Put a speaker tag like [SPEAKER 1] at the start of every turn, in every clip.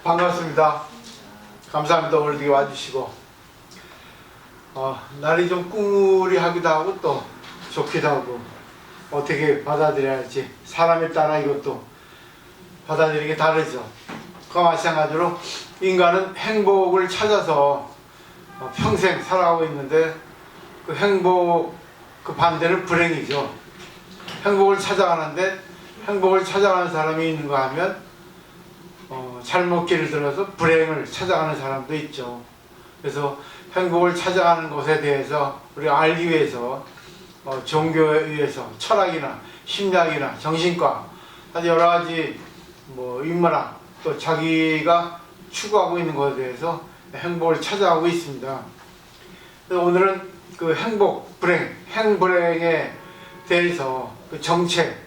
[SPEAKER 1] 반갑습니다. 감사합니다. 오늘 와주시고 날이 좀 꾸물이하기도 하고 또 좋기도 하고 어떻게 받아들여야 할지 사람에 따라 이것도 받아들이기 다르죠. 그와 마찬가지로 인간은 행복을 찾아서 평생 살아가고 있는데 그 행복 그 반대는 불행이죠. 행복을 찾아가는데 행복을 찾아가는 사람이 있는가 하면 잘못 길을 들어서 불행을 찾아가는 사람도 있죠. 그래서 행복을 찾아가는 것에 대해서 우리가 알기 위해서 종교에 의해서 철학이나 심리학이나 정신과 아주 여러 가지 인문학 또 자기가 추구하고 있는 것에 대해서 행복을 찾아가고 있습니다. 그래서 오늘은 그 행복, 불행, 행불행에 대해서 그 정책,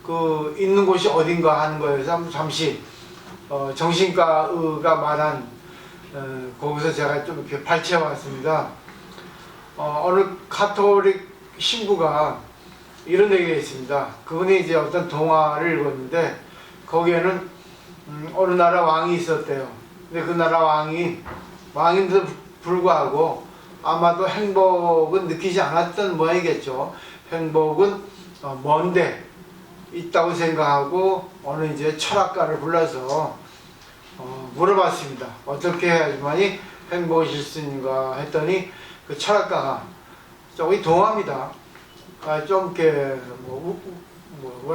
[SPEAKER 1] 그 있는 곳이 어딘가 하는 거에서 한번 잠시 정신과가 말한 거기서 제가 좀 이렇게 발췌해 왔습니다. 어느 가톨릭 신부가 이런 얘기가 있습니다. 그분이 이제 어떤 동화를 읽었는데 거기에는 어느 나라 왕이 있었대요. 근데 그 나라 왕인데도 불구하고 아마도 행복은 느끼지 않았던 모양이겠죠. 행복은 먼데 있다고 생각하고 어느 이제 철학가를 불러서 물어봤습니다. 어떻게 해야지만이 행복이실 수 있는가 했더니 그 철학가가 조금 동화입니다. 좀 이렇게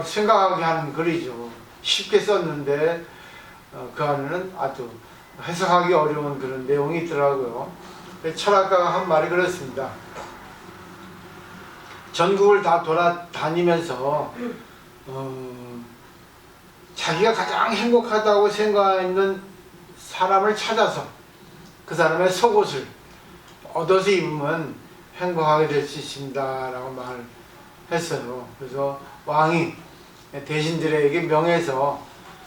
[SPEAKER 1] 생각하게 하는 글이죠. 쉽게 썼는데 그 안에는 아주 해석하기 어려운 그런 내용이 있더라고요. 철학가가 한 말이 그렇습니다. 전국을 다 돌아다니면서 자기가 가장 행복하다고 생각하는 사람을 찾아서 그 사람의 속옷을 얻어서 입으면 행복하게 될 수 있습니다 라고 말했어요. 그래서 왕이 대신들에게 명해서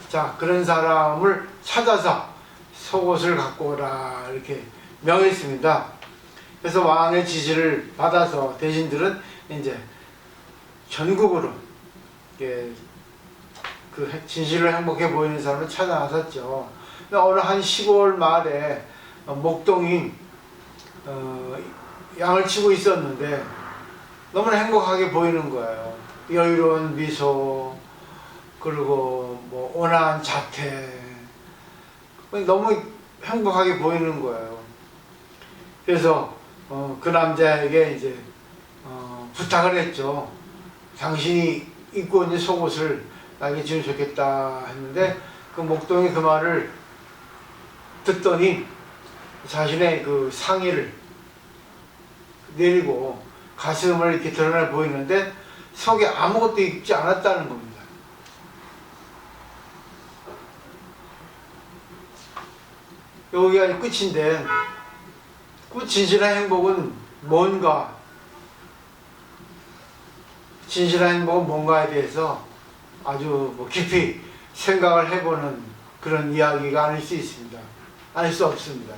[SPEAKER 1] 자 그런 사람을 찾아서 속옷을 갖고 오라 이렇게 명했습니다. 그래서 왕의 지시를 받아서 대신들은 이제 전국으로 그 진실로 행복해 보이는 사람을 찾아 나섰죠. 어느 한 시골 마을에 목동이 양을 치고 있었는데 너무나 행복하게 보이는 거예요. 여유로운 미소 그리고 온화한 자태 너무 행복하게 보이는 거예요. 그래서 그 남자에게 이제 부탁을 했죠. 당신이 입고 있는 속옷을 나에게 주면 좋겠다 했는데 그 목동이 그 말을 듣더니 자신의 그 상의를 내리고 가슴을 이렇게 드러내 보이는데 속에 아무것도 입지 않았다는 겁니다. 여기가 끝인데 그 진실한 행복은 뭔가 진실한 행복은 뭔가에 대해서 아주 깊이 생각을 해보는 그런 이야기가 아닐 수 있습니다. 아닐 수 없습니다.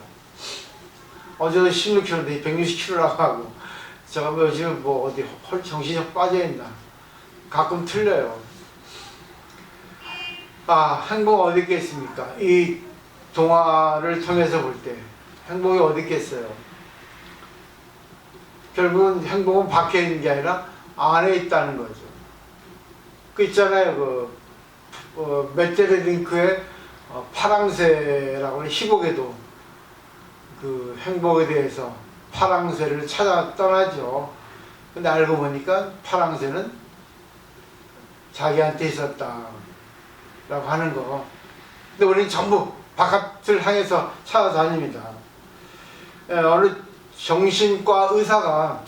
[SPEAKER 1] 어제도 16kg인데 160kg라고 하고 제가 요즘 어디 정신이 빠져있나 가끔 틀려요. 행복 어디 있겠습니까? 이 동화를 통해서 볼 때 행복이 어디 있겠어요? 결국은 행복은 밖에 있는 게 아니라 안에 있다는 거죠. 그 있잖아요. 메테르링크의 파랑새라고 하는 희곡에도 그 행복에 대해서 파랑새를 찾아 떠나죠. 근데 알고 보니까 파랑새는 자기한테 있었다 라고 하는 거. 근데 우리는 전부 바깥을 향해서 찾아다닙니다. 어느 정신과 의사가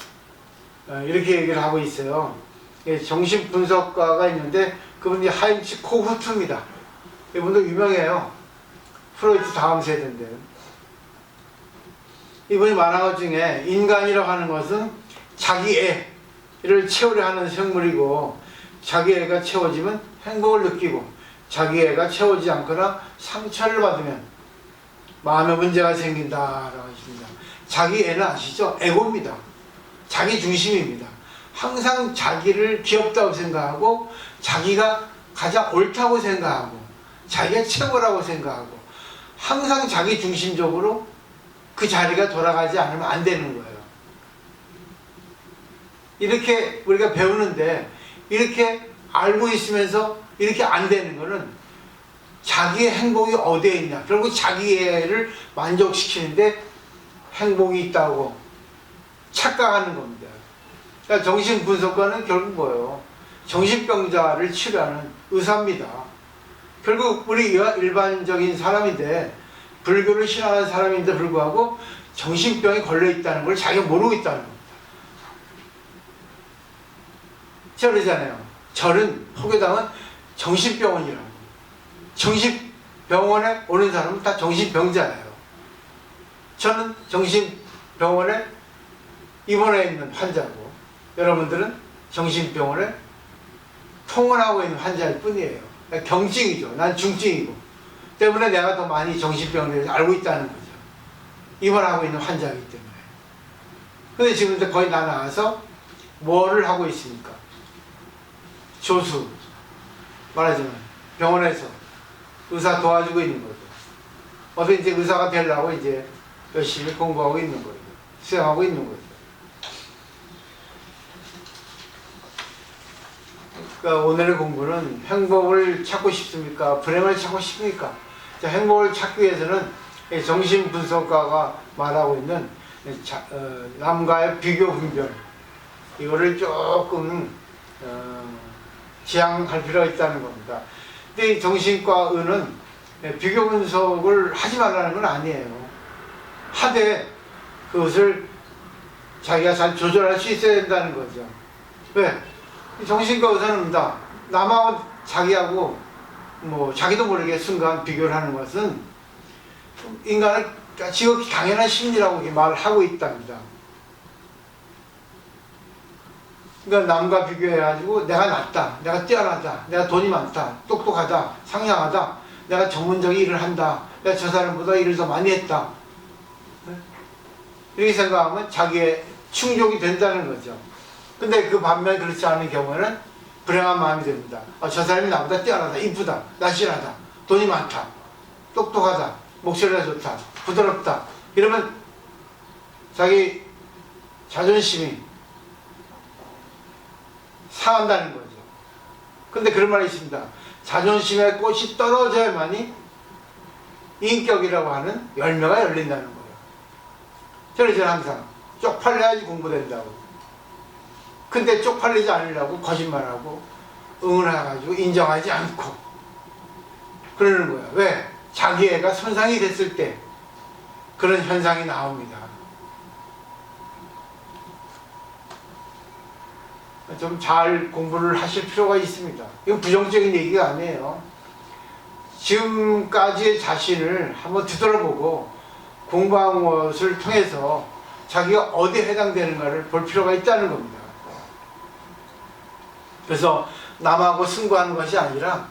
[SPEAKER 1] 이렇게 얘기를 하고 있어요. 정신분석가가 있는데 그분이 하인츠 코후트입니다. 이분도 유명해요. 프로이트 다음 세대인데, 이분이 말한 것 중에 인간이라고 하는 것은 자기 애를 채우려 하는 생물이고, 자기 애가 채워지면 행복을 느끼고, 자기 애가 채워지지 않거나 상처를 받으면 마음에 문제가 생긴다라고 하십니다. 자기 애는 아시죠? 에고입니다. 자기 중심입니다. 항상 자기를 귀엽다고 생각하고, 자기가 가장 옳다고 생각하고, 자기가 최고라고 생각하고, 항상 자기 중심적으로 그 자리가 돌아가지 않으면 안 되는 거예요. 이렇게 우리가 배우는데, 이렇게 알고 있으면서 이렇게 안 되는 거는 자기의 행복이 어디에 있냐, 결국 자기를 만족시키는데 행복이 있다고 착각하는 겁니다. 그러니까 정신분석가는 결국 뭐예요? 정신병자를 치료하는 의사입니다. 결국 우리 일반적인 사람인데, 불교를 신앙하는 사람인데 불구하고 정신병에 걸려 있다는 걸 자기가 모르고 있다는 겁니다. 저러잖아요. 절은, 호교당은 정신병원이라고. 정신병원에 오는 사람은 다 정신병자예요. 저는 정신병원에 입원해 있는 환자고, 여러분들은 정신병원에 통원하고 있는 환자일 뿐이에요. 경증이죠. 난 중증이고, 때문에 내가 더 많이 정신병에 대해서 알고 있다는 거죠. 입원하고 있는 환자이기 때문에. 근데 지금 거의 다 나와서 뭐를 하고 있습니까? 조수, 말하자면 병원에서 의사 도와주고 있는 거죠. 어서 이제 의사가 되려고 이제 열심히 공부하고 있는 거죠. 수행하고 있는 거죠. 그러니까 오늘의 공부는 행복을 찾고 싶습니까? 불행을 찾고 싶습니까? 자, 행복을 찾기 위해서는 정신분석가가 말하고 있는 남과의 비교 분별, 이거를 조금 지향할 필요가 있다는 겁니다. 근데 이 정신과의는 비교 분석을 하지 말라는 건 아니에요. 하되 그것을 자기가 잘 조절할 수 있어야 된다는 거죠. 왜? 정신과 의사는 남하고 자기하고 뭐 자기도 모르게 순간 비교를 하는 것은 인간의 지극히 당연한 심리라고 말을 하고 있답니다. 그러니까 남과 비교해가지고 내가 낫다, 내가 뛰어나다, 내가 돈이 많다, 똑똑하다, 상냥하다, 내가 전문적인 일을 한다, 내가 저 사람보다 일을 더 많이 했다, 이렇게 생각하면 자기의 충족이 된다는 거죠. 근데 그 반면 그렇지 않은 경우는 불행한 마음이 됩니다. 저 사람이 나보다 뛰어나다, 이쁘다, 날씬하다, 돈이 많다, 똑똑하다, 목소리가 좋다, 부드럽다, 이러면 자기 자존심이 상한다는 거죠. 근데 그런 말이 있습니다. 자존심의 꽃이 떨어져야만이 인격이라고 하는 열매가 열린다는 거예요. 저는 항상 쪽팔려야지 공부된다고. 근데 쪽팔리지 않으려고 거짓말하고 응원해가지고 인정하지 않고 그러는 거예요. 왜? 자기 애가 손상이 됐을 때 그런 현상이 나옵니다. 좀 잘 공부를 하실 필요가 있습니다. 이건 부정적인 얘기가 아니에요. 지금까지의 자신을 한번 뒤돌아보고 공부한 것을 통해서 자기가 어디에 해당되는가를 볼 필요가 있다는 겁니다. 그래서 남하고 승부하는 것이 아니라,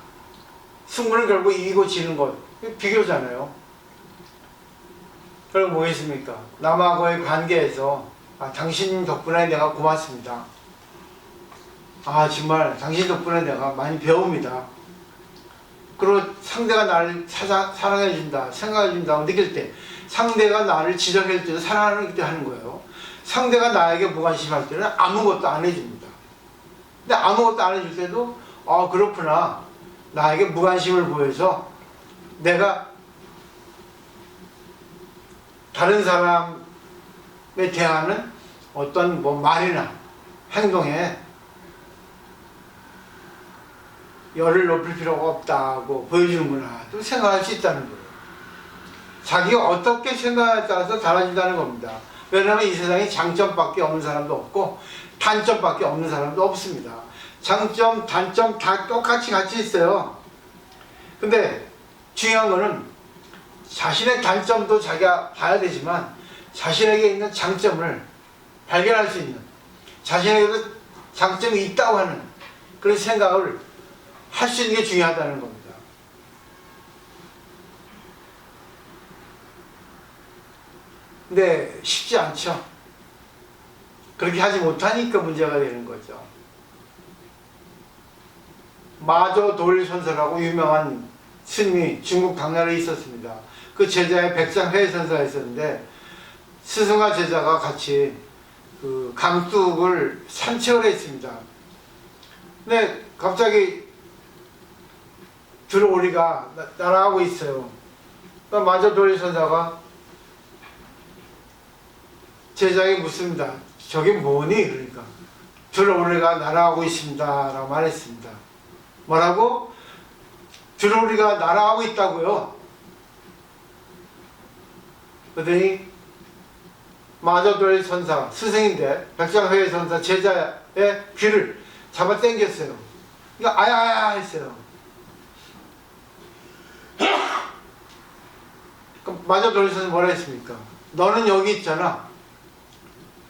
[SPEAKER 1] 승부는 결국 이기고 지는 것, 비교잖아요. 그럼 뭐겠습니까? 남하고의 관계에서 당신 덕분에 내가 고맙습니다. 정말 당신 덕분에 내가 많이 배웁니다. 그리고 상대가 나를 사랑해준다, 생각해준다고 느낄 때, 상대가 나를 지적할 때도 사랑하는 때 하는 거예요. 상대가 나에게 무관심할 때는 아무것도 안 해줍니다. 근데 아무것도 안 해줄 때도 그렇구나, 나에게 무관심을 보여서 내가 다른 사람에 대하는 어떤 말이나 행동에 열을 높일 필요가 없다고 보여주는구나, 또 생각할 수 있다는 거예요. 자기가 어떻게 생각하냐에 따라서 달라진다는 겁니다. 왜냐하면 이 세상에 장점밖에 없는 사람도 없고 단점밖에 없는 사람도 없습니다. 장점, 단점 다 똑같이 같이 있어요. 근데 중요한 거는 자신의 단점도 자기가 봐야 되지만 자신에게 있는 장점을 발견할 수 있는, 자신에게도 장점이 있다고 하는 그런 생각을 할 수 있는 게 중요하다는 겁니다. 근데 쉽지 않죠. 그렇게 하지 못하니까 문제가 되는 거죠. 마조돌선서라고 유명한 스님이 중국 당나라에 있었습니다. 그 제자의 백장회선사가 있었는데 스승과 제자가 같이 그 감뚝을 산책을 했습니다. 근데 갑자기 들어오리가 날아가고 있어요. 그러니까 마조돌선사가 제자에게 묻습니다. 저게 뭐니? 그러니까 들어오리가 날아가고 있습니다 라고 말했습니다. 뭐라고? 들어오리가 날아가고 있다고요. 그러더니 마조돌 선사, 스승인데 백장회 선사 제자의 귀를 잡아 당겼어요. 그러니까 아야아야 했어요. 마조돌 선사 뭐라 했습니까? 너는 여기 있잖아.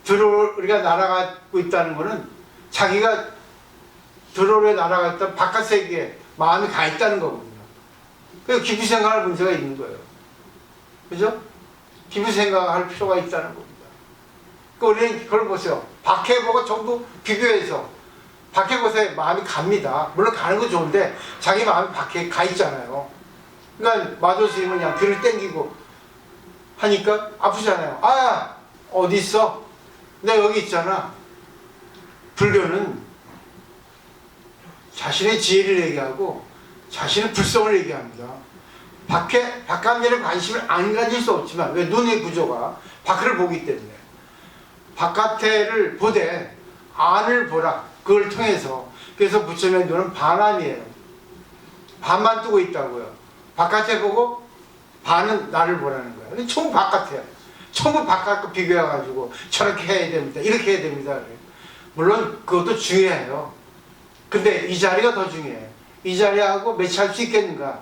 [SPEAKER 1] 들어오리가 날아가고 있다는 거는 자기가 들어오리가 날아가 있다는 바깥 세계에 마음이 가 있다는 거거든요. 그래서 깊이 생각할 문제가 있는 거예요. 그죠? 깊이 생각할 필요가 있다는 겁니다. 그러니까 우리는 그걸 보세요. 밖에 보고 전부 비교해서 밖에 보세요. 마음이 갑니다. 물론 가는 건 좋은데 자기 마음이 밖에 가 있잖아요. 그러니까 마조 스님은 그냥 귀를 땡기고 하니까 아프잖아요. 아, 어디 있어? 나 여기 있잖아. 불교는 자신의 지혜를 얘기하고 자신의 불성을 얘기합니다. 바깥 일에 관심을 안 가질 수 없지만, 왜? 눈의 구조가 밖을 보기 때문에 바깥을 보되 안을 보라. 그걸 통해서. 그래서 부처님의 눈은 반안이에요. 반만 뜨고 있다고요. 바깥에 보고 반은 나를 보라는 거예요. 근데 전부 바깥이에요. 전부 바깥과 비교해가지고 저렇게 해야 됩니다. 이렇게 해야 됩니다. 물론 그것도 중요해요. 근데 이 자리가 더 중요해요. 이 자리하고 매치할 수 있겠는가?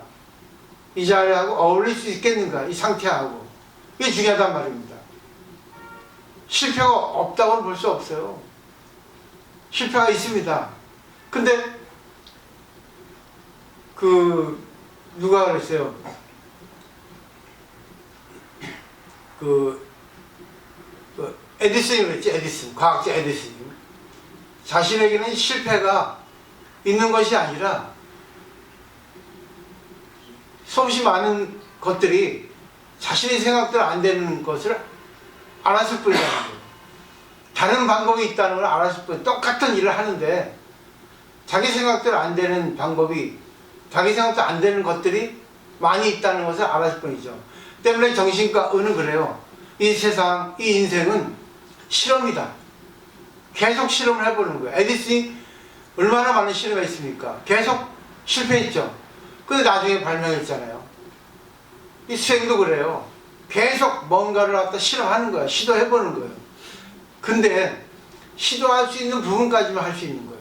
[SPEAKER 1] 이 자리하고 어울릴 수 있겠는가? 이 상태하고. 이게 중요하단 말입니다. 실패가 없다고는 볼 수 없어요. 실패가 있습니다. 근데 누가 그랬어요? 에디슨이 그랬지. 에디슨, 과학자 에디슨이 자신에게는 실패가 있는 것이 아니라 수없이 많은 것들이 자신의 생각대로 안 되는 것을 알았을 뿐이라는 거예요. 다른 방법이 있다는 걸 알았을 뿐. 똑같은 일을 하는데 자기 생각대로 안 되는 방법이, 자기 생각대로 안 되는 것들이 많이 있다는 것을 알았을 뿐이죠. 때문에 정신과 의는 그래요. 이 세상, 이 인생은 실험이다. 계속 실험을 해보는 거예요. 에디슨이 얼마나 많은 실험을 했습니까? 계속 실패했죠. 근데 나중에 발명했잖아요. 이 수행도 그래요. 계속 뭔가를 갖다 실험하는 거야. 시도해보는 거예요. 근데 시도할 수 있는 부분까지만 할 수 있는 거예요.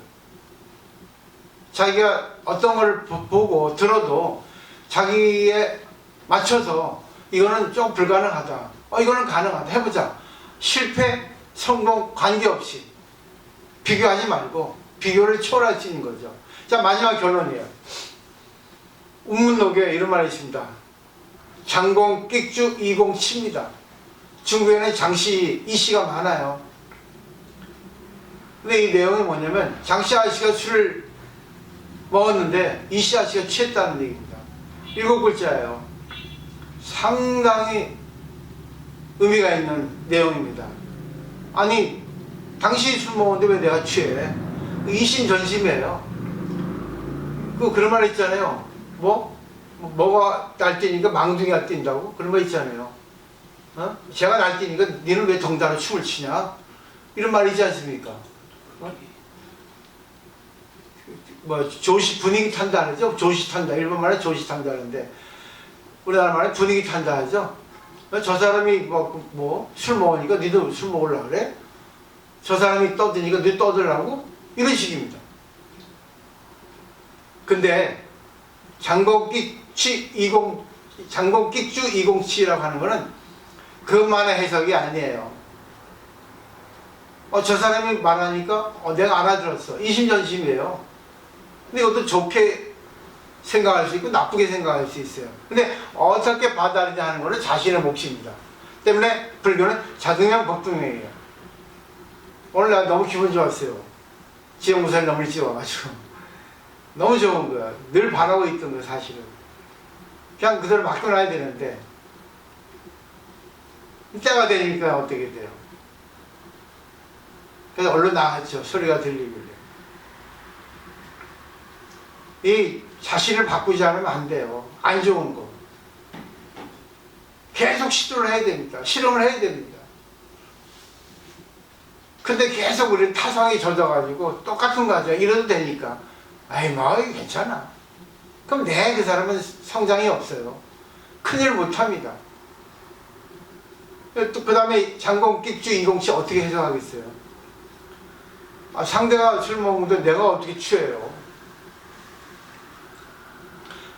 [SPEAKER 1] 자기가 어떤 걸 보고 들어도 자기에 맞춰서 이거는 좀 불가능하다. 이거는 가능하다. 해보자. 실패, 성공 관계없이 비교하지 말고 비교를 초월할 수 있는 거죠. 자, 마지막 결론이에요. 운문록에 이런 말이 있습니다. 장공 끽주 이공치입니다. 중국에는 장씨, 이씨가 많아요. 근데 이 내용이 뭐냐면 장씨 아저씨가 술을 먹었는데 이씨 아저씨가 취했다는 얘기입니다. 7글자예요. 상당히 의미가 있는 내용입니다. 아니, 당신이 술 먹었는데 왜 내가 취해? 이심전심이에요. 그런 말 있잖아요. 뭐가 날뛰니까 망둥이가 뛴다고? 그런 말 있잖아요. 제가 날뛰니까 니는 왜 덩달아 춤을 추냐? 이런 말이 있지 않습니까? 조시 분위기 탄다 하죠? 조시 탄다. 일본 말에 조시 탄다 하는데 우리나라 말에 분위기 탄다 하죠? 저 사람이 술 먹으니까 니도 술 먹으려고 그래? 저 사람이 떠드니까 니 떠들라고? 이런 식입니다. 근데 장곡기 장공깃주 207이라고 하는 거는 그것만의 해석이 아니에요. 저 사람이 말하니까 내가 알아들었어. 이심전심이에요. 근데 이것도 좋게 생각할 수 있고 나쁘게 생각할 수 있어요. 근데 어떻게 받아들이냐 하는 거는 자신의 몫입니다. 때문에 불교는 자등형 법등형이에요. 오늘 나 너무 기분 좋았어요. 지형무사를 너무 일찍 와가지고 너무 좋은 거야. 늘 바라고 있던 거야 사실은. 그냥 그대로 맡겨놔야 되는데 때가 되니까 어떻게 돼요. 그래서 얼른 나갔죠. 소리가 들리길래. 이 자신을 바꾸지 않으면 안 돼요. 안 좋은 거. 계속 시도를 해야 됩니다. 실험을 해야 됩니다. 근데 계속 우리는 타성에 젖어가지고 똑같은 거 하죠. 이래도 되니까. 아이 뭐 괜찮아. 그럼 그 사람은 성장이 없어요. 큰일 못합니다. 또 그 다음에 장공깃주 207 어떻게 해석하겠어요? 상대가 술 먹는데 내가 어떻게 취해요?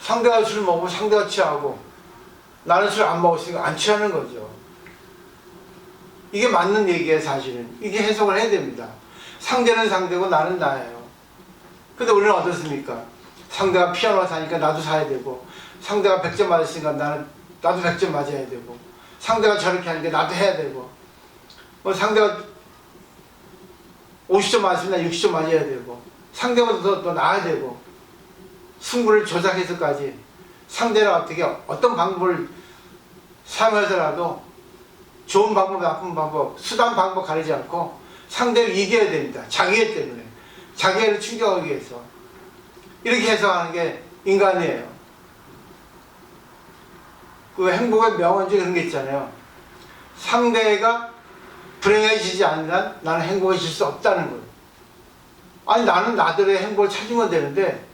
[SPEAKER 1] 상대가 술 먹으면 상대가 취하고 나는 술 안 먹었으니까 안 취하는 거죠. 이게 맞는 얘기예요 사실은. 이게 해석을 해야 됩니다. 상대는 상대고 나는 나예요. 근데 우리는 어떻습니까? 상대가 피아노 사니까 나도 사야 되고, 상대가 100점 맞았으니까 나도 100점 맞아야 되고, 상대가 저렇게 하니까 나도 해야 되고, 상대가 50점 맞으면 나 60점 맞아야 되고, 상대보다 더 나아야 되고, 승부를 조작해서까지 상대를 어떤 방법을 사용하더라도 좋은 방법, 나쁜 방법, 수단 방법 가리지 않고 상대를 이겨야 됩니다. 자기애 때문에. 자기애를 충족하기 위해서. 이렇게 해석하는 게 인간이에요. 그 행복의 명언 중에 그런 게 있잖아요. 상대가 불행해지지 않는 한 나는 행복해질 수 없다는 거예요. 아니 나는 나들의 행복을 찾으면 되는데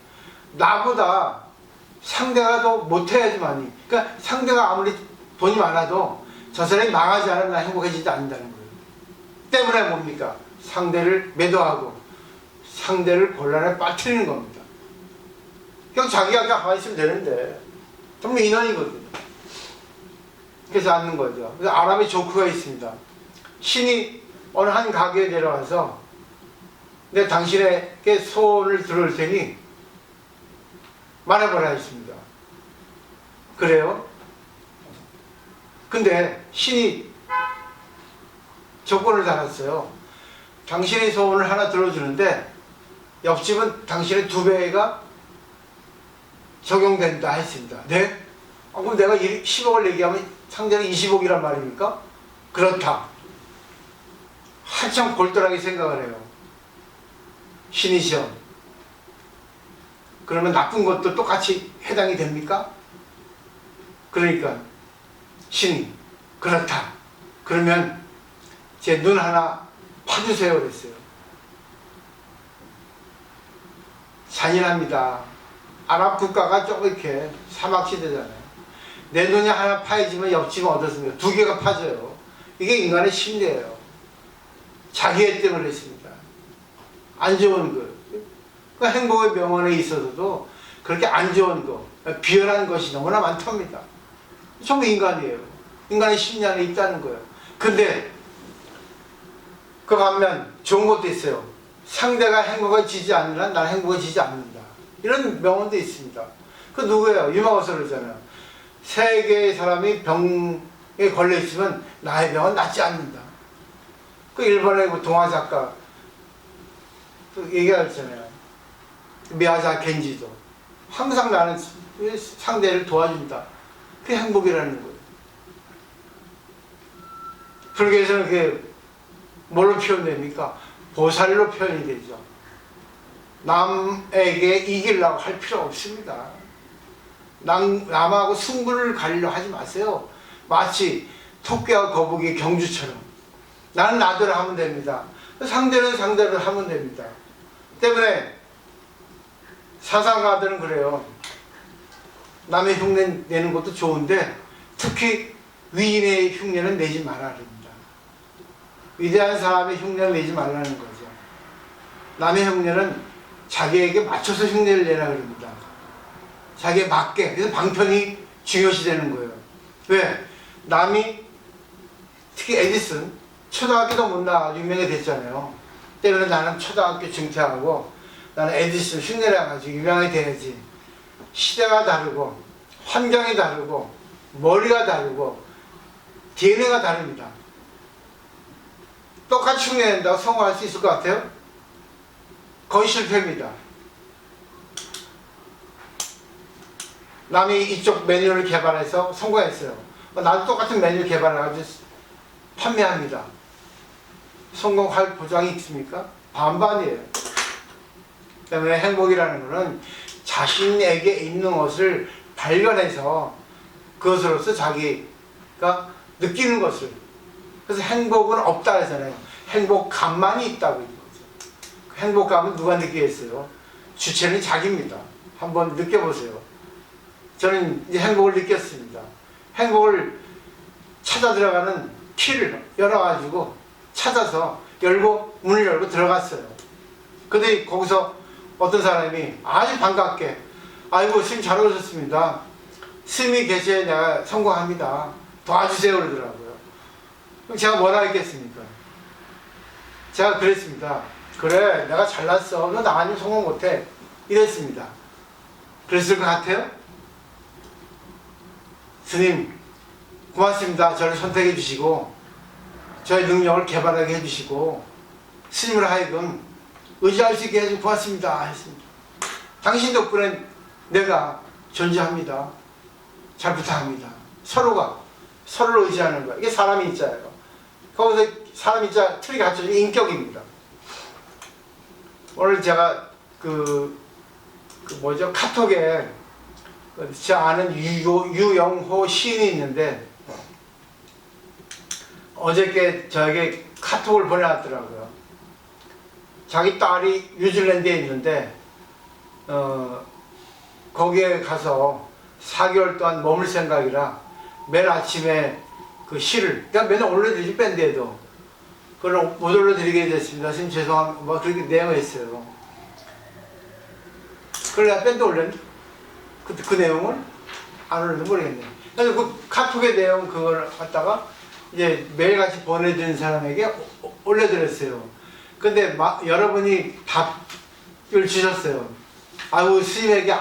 [SPEAKER 1] 나보다 상대가 더 못해야지만이. 그러니까 상대가 아무리 돈이 많아도 저 사람이 망하지 않으면 나 행복해지지 않는다는 거예요. 때문에 뭡니까? 상대를 매도하고 상대를 곤란에 빠뜨리는 겁니다. 그냥 자기가 그냥 가만히 있으면 되는데 정말 인원이거든요. 그래서 앉는 거죠. 그래서 아랍의 조크가 있습니다. 신이 어느 한 가게에 내려와서 내가 당신에게 소원을 들을 테니 말해보라 했습니다. 그래요? 근데 신이 조건을 달았어요. 당신의 소원을 하나 들어주는데 옆집은 당신의 2배가 적용된다 했습니다. 네? 그럼 내가 10억을 얘기하면 상대는 20억이란 말입니까? 그렇다. 한참 골똘하게 생각을 해요. 신이시여. 그러면 나쁜 것도 똑같이 해당이 됩니까? 그러니까 신이 그렇다. 그러면 제 눈 하나 파주세요 그랬어요. 잔인합니다. 아랍 국가가 조금 이렇게 사막시대잖아요. 내 눈이 하나 파여지면 옆집은 어떻습니까? 2개가 파져요. 이게 인간의 심리예요. 자기애 때문에 했습니다. 안 좋은 것. 그러니까 행복의 명언에 있어서도 그렇게 안 좋은 것, 비열한 것이 너무나 많답니다. 전부 인간이에요. 인간의 심리 안에 있다는 거예요. 근데 그 반면 좋은 것도 있어요. 상대가 행복해지지 않는 한 나는 행복해지지 않는다. 이런 명언도 있습니다. 그 누구예요? 유마고서 그러잖아요. 세계의 사람이 병에 걸려있으면 나의 병은 낫지 않는다. 그 일본의 그 동화 작가 또 얘기하잖아요. 미야자 겐지도 항상 나는 상대를 도와준다. 그게 행복이라는 거예요. 불교에서는 그게 뭘로 표현됩니까? 보살로 표현이 되죠. 남에게 이기려고 할 필요 없습니다. 남하고 승부를 가리려 하지 마세요. 마치 토끼와 거북이 경주처럼 나는 나대로 하면 됩니다. 상대는 상대로 하면 됩니다. 때문에 사상가들은 그래요. 남의 흉내 내는 것도 좋은데 특히 위인의 흉내는 내지 말아야 됩니다. 위대한 사람의 흉내를 내지 말라는 거죠. 남의 흉내는 자기에게 맞춰서 흉내를 내라 그럽니다. 자기에 맞게. 그래서 방편이 중요시 되는 거예요. 왜? 남이 특히 에디슨 초등학교도 못 나와 유명해졌잖아요. 때문에 나는 초등학교 중퇴하고 나는 에디슨 흉내내가지고 유명하게 돼야지. 시대가 다르고 환경이 다르고 머리가 다르고 DNA가 다릅니다. 똑같이 흉내낸다고 성공할 수 있을 것 같아요? 거의 실패입니다. 남이 이쪽 메뉴를 개발해서 성공했어요. 나도 똑같은 메뉴 개발해가지고 판매합니다. 성공할 보장이 있습니까? 반반이에요. 때문에 행복이라는 것은 자신에게 있는 것을 발견해서 그것으로서 자기가 느끼는 것을. 그래서 행복은 없다 하잖아요. 행복감만이 있다고 있는 거죠. 그 행복감은 누가 느끼겠어요? 주체는 자기입니다. 한번 느껴보세요. 저는 이제 행복을 느꼈습니다. 행복을 찾아 들어가는 키를 열어가지고 찾아서 문을 열고 들어갔어요. 근데 거기서 어떤 사람이 아주 반갑게, 아이고 스님 잘 오셨습니다. 스님이 계셔야 내가 성공합니다. 도와주세요 그러더라고요. 그럼 제가 뭐라 했겠습니까? 제가 그랬습니다. 그래 내가 잘났어. 너 나 아니면 성공 못해. 이랬습니다. 그랬을 것 같아요? 스님 고맙습니다. 저를 선택해 주시고 저의 능력을 개발하게 해주시고 스님을 하여금 의지할 수 있게 해주고 고맙습니다 했습니다. 당신 덕분에 내가 존재합니다. 잘 부탁합니다. 서로가 서로를 의지하는 거예요. 이게 사람이 있잖아요. 거기서 사람이 있자 틀이 갖춰진 인격입니다. 오늘 제가 카톡에 제 아는 유영호 시인이 있는데 어저께 저에게 카톡을 보내왔더라고요. 자기 딸이 뉴질랜드에 있는데 거기에 가서 4개월 동안 머물 생각이라 매일 아침에 그 시를 그냥 맨날 올려드리지 밴드에도 그걸 못 올려드리게 됐습니다. 선생님 죄송합니다. 뭐 그렇게 내용을 했어요. 그걸 내가 밴드 올렸는데 그 내용을 안 올렸는지 모르겠네. 그래서 그 카톡의 내용 그걸 갖다가 이제 매일같이 보내주는 사람에게 올려드렸어요. 근데 여러분이 답을 주셨어요. 아유 스님에게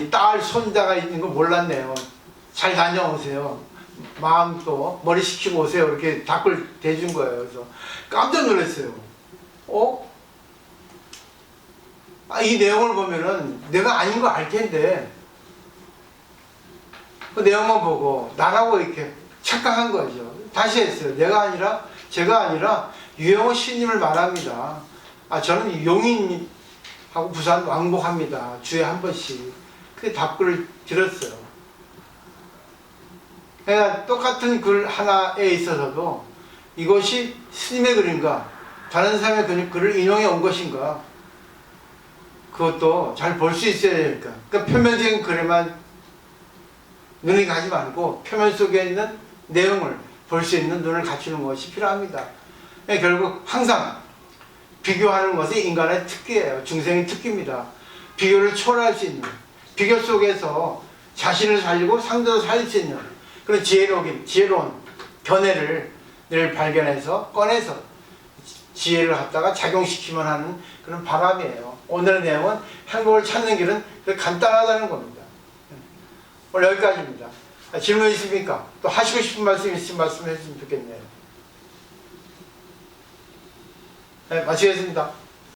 [SPEAKER 1] 딸, 손자가 있는 거 몰랐네요. 잘 다녀오세요. 마음도 머리 식히고 오세요. 이렇게 답을 대준 거예요. 그래서 깜짝 놀랐어요. 이 내용을 보면은 내가 아닌 거 알 텐데 그 내용만 보고 나라고 이렇게 착각한 거죠. 다시 했어요. 제가 아니라 유영호 스님을 말합니다. 저는 용인하고 부산 왕복합니다. 주에 한 번씩. 그 답글을 드렸어요. 그러니까 똑같은 글 하나에 있어서도 이것이 스님의 글인가 다른 사람의 글을 인용해 온 것인가 그것도 잘 볼 수 있어야 되니까. 그러니까 표면적인 글에만 눈이 가지 말고 표면 속에 있는 내용을 볼 수 있는 눈을 갖추는 것이 필요합니다. 결국 항상 비교하는 것이 인간의 특기예요. 중생의 특기입니다. 비교를 초월할 수 있는, 비교 속에서 자신을 살리고 상대도 살릴 수 있는 그런 지혜로운 견해를 늘 발견해서 꺼내서 지혜를 갖다가 작용시키면 하는 그런 바람이에요. 오늘의 내용은 행복을 찾는 길은 간단하다는 겁니다. 오늘 여기까지입니다. 질문 있습니까? 또 하시고 싶은 말씀 있으면 말씀해 주시면 좋겠네요. 네, 마치겠습니다.